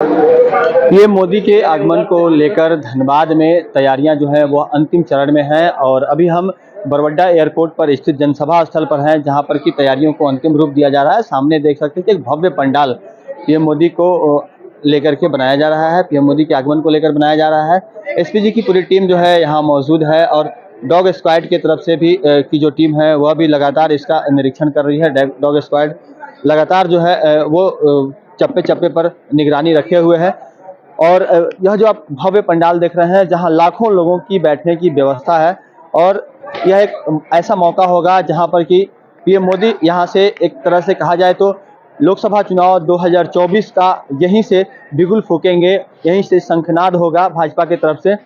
PM Modi के आगमन को लेकर धनबाद में तैयारियां जो है वो अंतिम चरण में हैं और अभी हम बरवड्डा एयरपोर्ट पर स्थित जनसभा स्थल पर हैं, जहां पर की तैयारियों को अंतिम रूप दिया जा रहा है। सामने देख सकते हैं कि एक भव्य पंडाल पीएम मोदी को लेकर के बनाया जा रहा है, पीएम मोदी के आगमन को लेकर बनाया जा रहा है। एसपीजी की पूरी टीम जो है यहाँ मौजूद है और डॉग स्क्वाड की तरफ से भी की जो टीम है वह भी लगातार इसका निरीक्षण कर रही है। डॉग स्क्वाड लगातार जो है वो चप्पे चप्पे पर निगरानी रखे हुए है। और यह जो आप भव्य पंडाल देख रहे हैं, जहां लाखों लोगों की बैठने की व्यवस्था है और यह एक ऐसा मौका होगा जहां पर कि पीएम मोदी यहां से एक तरह से कहा जाए तो लोकसभा चुनाव 2024 का यहीं से बिगुल फूकेंगे, यहीं से शंखनाद होगा भाजपा की तरफ से।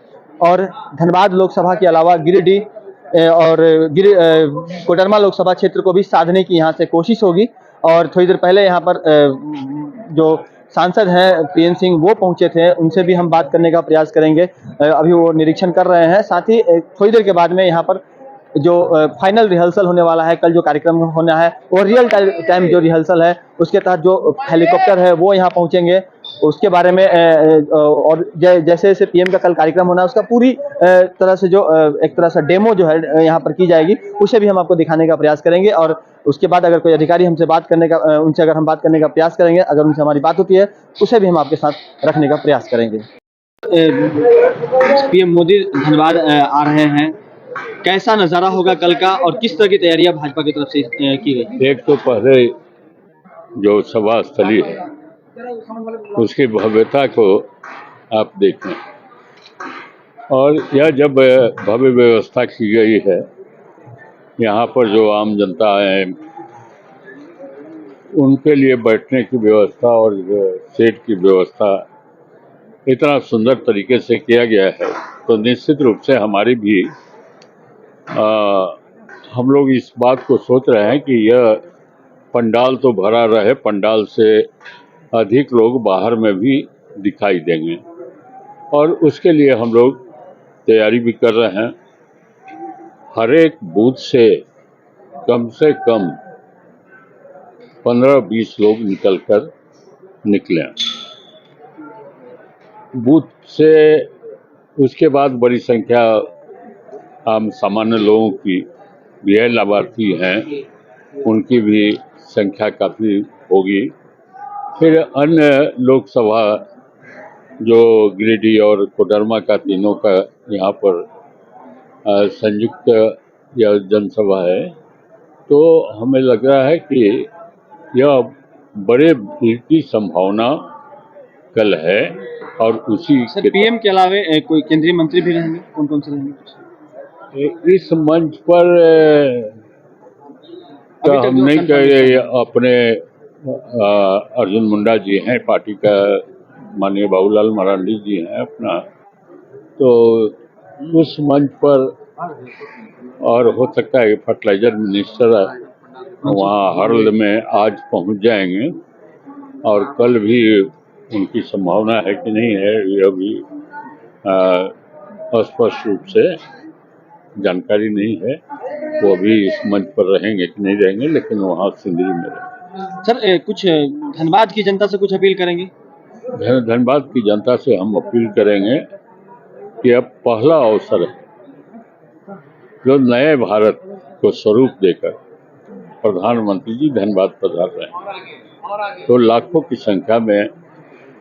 और धनबाद लोकसभा के अलावा गिरिडीह और कोडरमा लोकसभा क्षेत्र को भी साधने की यहाँ से कोशिश होगी। और थोड़ी देर पहले यहाँ पर जो सांसद हैं पीएन सिंह वो पहुंचे थे, उनसे भी हम बात करने का प्रयास करेंगे। अभी वो निरीक्षण कर रहे हैं। साथ ही थोड़ी देर के बाद में यहाँ पर जो फाइनल रिहर्सल होने वाला है, कल जो कार्यक्रम होना है वो रियल टाइम जो रिहर्सल है उसके तहत जो हेलीकॉप्टर है वो यहाँ पहुंचेंगे। उसके बारे में और जैसे जैसे पीएम का कल कार्यक्रम होना है उसका पूरी तरह से जो एक तरह से डेमो जो है यहाँ पर की जाएगी, उसे भी हम आपको दिखाने का प्रयास करेंगे। और उसके बाद अगर कोई अधिकारी हमसे बात करने का उनसे अगर हम बात करने का प्रयास करेंगे, अगर उनसे हमारी बात होती है उसे भी हम आपके साथ रखने का प्रयास करेंगे। पीएम मोदी धनबाद आ रहे हैं, कैसा नजारा होगा कल का और किस तरह की तैयारियां भाजपा की तरफ से की गई? एक तो पहले जो सभा स्थली है उसकी भव्यता को आप देखें, और यह जब भव्य व्यवस्था की गई है, यहाँ पर जो आम जनता है उनके लिए बैठने की व्यवस्था और सेट की व्यवस्था इतना सुंदर तरीके से किया गया है, तो निश्चित रूप से हमारी भी हम लोग इस बात को सोच रहे हैं कि यह पंडाल तो भरा रहे, पंडाल से अधिक लोग बाहर में भी दिखाई देंगे, और उसके लिए हम लोग तैयारी भी कर रहे हैं। हर एक बूथ से कम 15-20 लोग निकलें बूथ से। उसके बाद बड़ी संख्या आम सामान्य लोगों की भी है, लाभार्थी हैं, उनकी भी संख्या काफ़ी होगी। फिर अन्य लोकसभा जो गिरिडीह और कोडरमा का तीनों का यहाँ पर संयुक्त यह जनसभा है, तो हमें लग रहा है कि यह बड़े भीड़ की संभावना कल है। और उसी सर पीएम के अलावा कोई केंद्रीय मंत्री भी रहेंगे, कौन कौन से रहेंगे इस मंच पर तो हम नहीं कहे। अपने अर्जुन मुंडा जी हैं, पार्टी का माननीय बाबूलाल मरांडी जी हैं अपना, तो उस मंच पर, और हो सकता है फर्टिलाइजर मिनिस्टर वहाँ हर्ल में आज पहुँच जाएंगे, और कल भी उनकी संभावना है कि नहीं है यह भी स्पष्ट रूप से जानकारी नहीं है। वो भी इस मंच पर रहेंगे कि नहीं रहेंगे, लेकिन वहाँ सिंदरी में रहेंगे। सर कुछ धनबाद की जनता से कुछ अपील करेंगे? धनबाद की जनता से हम अपील करेंगे कि अब पहला अवसर है जो नए भारत को स्वरूप देकर प्रधानमंत्री जी धनबाद पधार रहे हैं, तो लाखों की संख्या में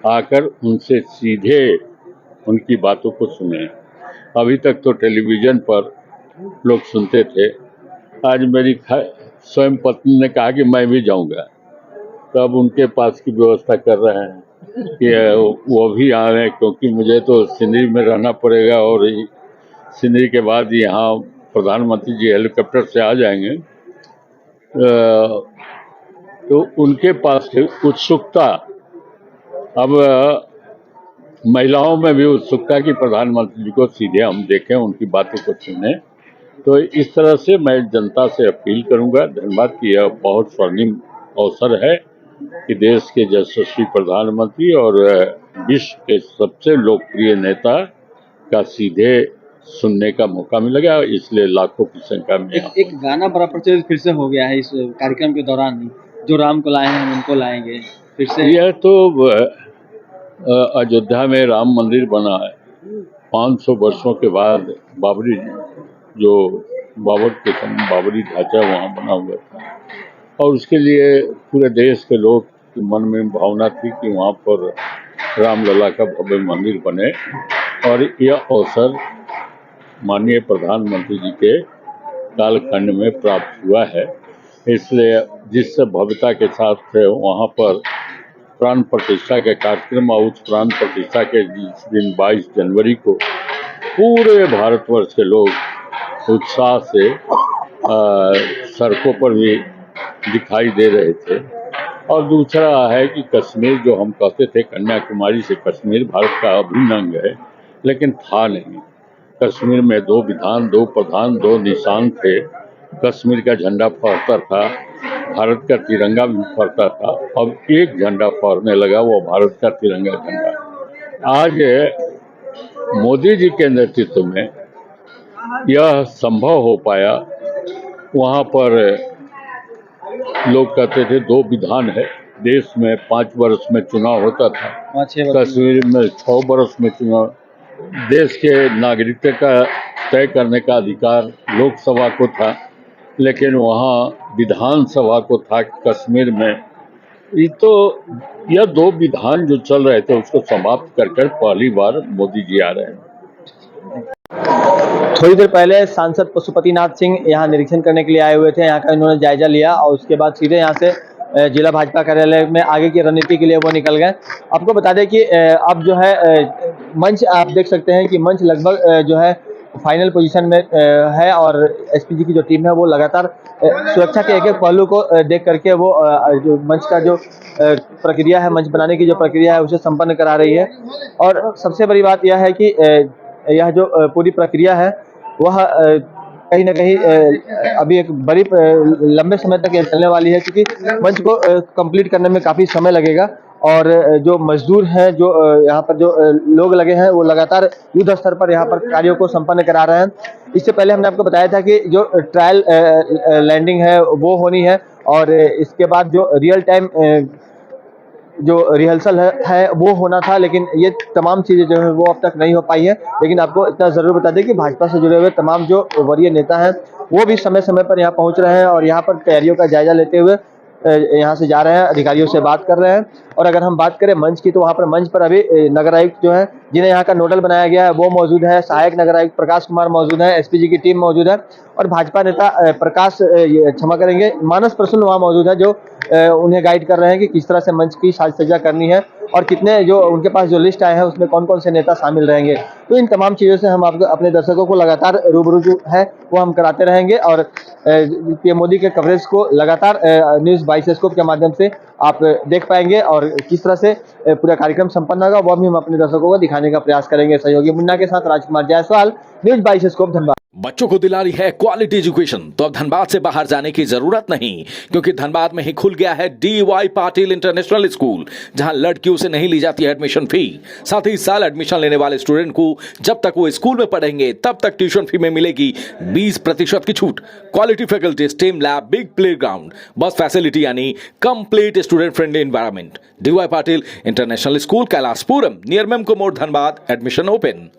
आकर उनसे सीधे उनकी बातों को सुने। अभी तक तो टेलीविजन पर लोग सुनते थे, आज मेरी स्वयं पत्नी ने कहा कि मैं भी जाऊंगा, तो अब उनके पास की व्यवस्था कर रहे हैं कि वो भी आ रहे हैं, क्योंकि मुझे तो सिंदरी में रहना पड़ेगा, और सिंदरी के बाद यहाँ प्रधानमंत्री जी हेलीकॉप्टर से आ जाएंगे। तो उनके पास उत्सुकता, अब महिलाओं में भी उत्सुकता कि प्रधानमंत्री जी को सीधे हम देखें, उनकी बातों को सुने। तो इस तरह से मैं जनता से अपील करूंगा। धन्यवाद कि यह बहुत स्वर्णिम अवसर है कि देश के यशस्वी प्रधानमंत्री और विश्व के सबसे लोकप्रिय नेता का सीधे सुनने का मौका मिलेगा, इसलिए लाखों की संख्या में। एक गाना बड़ा प्रचलित फिर से हो गया है इस कार्यक्रम के दौरान ही, जो राम को लाए हैं हम उनको लाएंगे, फिर से यह तो अयोध्या में राम मंदिर बना है। 500 वर्षों के बाद बाबरी जो बाबर के समय बाबरी ढांचा वहाँ बना हुआ था और उसके लिए पूरे देश के लोग के मन में भावना थी कि वहाँ पर रामलला का भव्य मंदिर बने और यह अवसर माननीय प्रधानमंत्री जी के कालखंड में प्राप्त हुआ है। इसलिए जिस भव्यता के साथ वहाँ पर प्राण प्रतिष्ठा के कार्यक्रम और उस प्राण प्रतिष्ठा के जिस दिन 22 जनवरी को पूरे भारतवर्ष के लोग उत्साह से सड़कों पर भी दिखाई दे रहे थे। और दूसरा है कि कश्मीर जो हम कहते थे कन्याकुमारी से कश्मीर भारत का अभिन्न अंग है, लेकिन था नहीं। कश्मीर में 2 विधान, 2 प्रधान, 2 निशान थे। कश्मीर का झंडा फहरता था, भारत का तिरंगा भी फहरता था। अब एक झंडा फहरने लगा, वो भारत का तिरंगा झंडा। आज मोदी जी के नेतृत्व में यह संभव हो पाया। वहाँ पर लोग कहते थे 2 विधान है, देश में 5 वर्ष में चुनाव होता था, कश्मीर में 6 वर्ष में चुनाव। देश के नागरिकता का तय करने का अधिकार लोकसभा को था, लेकिन वहाँ विधानसभा को था कश्मीर में। ये तो यह 2 विधान जो चल रहे थे उसको समाप्त कर पहली बार मोदी जी आ रहे हैं। थोड़ी देर पहले सांसद पशुपतिनाथ सिंह यहाँ निरीक्षण करने के लिए आए हुए थे। यहाँ का इन्होंने जायजा लिया और उसके बाद सीधे यहाँ से जिला भाजपा कार्यालय में आगे की रणनीति के लिए वो निकल गए। आपको बता दें कि अब जो है मंच आप देख सकते हैं कि मंच लगभग जो है फाइनल पोजीशन में है और एसपीजी की जो टीम है वो लगातार सुरक्षा के एक पहलू को देख करके वो जो मंच का जो प्रक्रिया है, मंच बनाने की जो प्रक्रिया है उसे संपन्न करा रही है। और सबसे बड़ी बात यह है कि यह जो पूरी प्रक्रिया है वह कहीं ना कहीं अभी एक बड़ी लंबे समय तक ये चलने वाली है, क्योंकि मंच को कंप्लीट करने में काफ़ी समय लगेगा और जो मजदूर हैं, जो यहाँ पर जो लोग लगे हैं वो लगातार युद्ध स्तर पर यहाँ पर कार्यों को संपन्न करा रहे हैं। इससे पहले हमने आपको बताया था कि जो ट्रायल लैंडिंग है वो होनी है और इसके बाद जो रियल टाइम जो रिहर्सल है वो होना था, लेकिन ये तमाम चीज़ें जो है वो अब तक नहीं हो पाई है। लेकिन आपको इतना ज़रूर बता दें कि भाजपा से जुड़े हुए तमाम जो वरीय नेता हैं वो भी समय समय पर यहाँ पहुँच रहे हैं और यहाँ पर तैयारियों का जायजा लेते हुए यहाँ से जा रहे हैं, अधिकारियों से बात कर रहे हैं। और अगर हम बात करें मंच की, तो वहाँ पर मंच पर अभी नगर आयुक्त जो है, जिन्हें यहाँ का नोडल बनाया गया है, वो मौजूद है। सहायक नगर आयुक्त प्रकाश कुमार मौजूद है, एसपीजी की टीम मौजूद है और भाजपा नेता क्षमा करेंगे, मानस प्रसन्न वहाँ मौजूद है, जो उन्हें गाइड कर रहे हैं कि किस तरह से मंच की साज सज्जा करनी है और कितने जो उनके पास जो लिस्ट आए हैं उसमें कौन कौन से नेता शामिल रहेंगे। तो इन तमाम चीज़ों से हम आपको अपने दर्शकों को लगातार रूबरू जो है वो हम कराते रहेंगे और पीएम मोदी के कवरेज को लगातार न्यूज़ 22 स्कोप के माध्यम से आप देख पाएंगे और किस तरह से पूरा कार्यक्रम संपन्न होगा वह भी हम अपने दर्शकों को दिखाने का प्रयास करेंगे। सहयोगी मुन्ना के साथ राजकुमार जायसवाल, न्यूज़ 22 स्कोप, धनबाद। बच्चों को दिला रही है क्वालिटी एजुकेशन, तो अब धनबाद से बाहर जाने की जरूरत नहीं, क्योंकि धनबाद में ही खुल गया है DY पाटिल इंटरनेशनल स्कूल, जहां लड़कियों से नहीं ली जाती है एडमिशन फी। साथ ही इस साल एडमिशन लेने वाले स्टूडेंट को जब तक वो स्कूल में पढ़ेंगे तब तक ट्यूशन फी में मिलेगी 20% की छूट। Quality faculty, STEM lab, big play ground, bus facility यानी complete student friendly environment. DY Patil international school, Kailashpuram, near Memco More, Dhanbad. Admission open.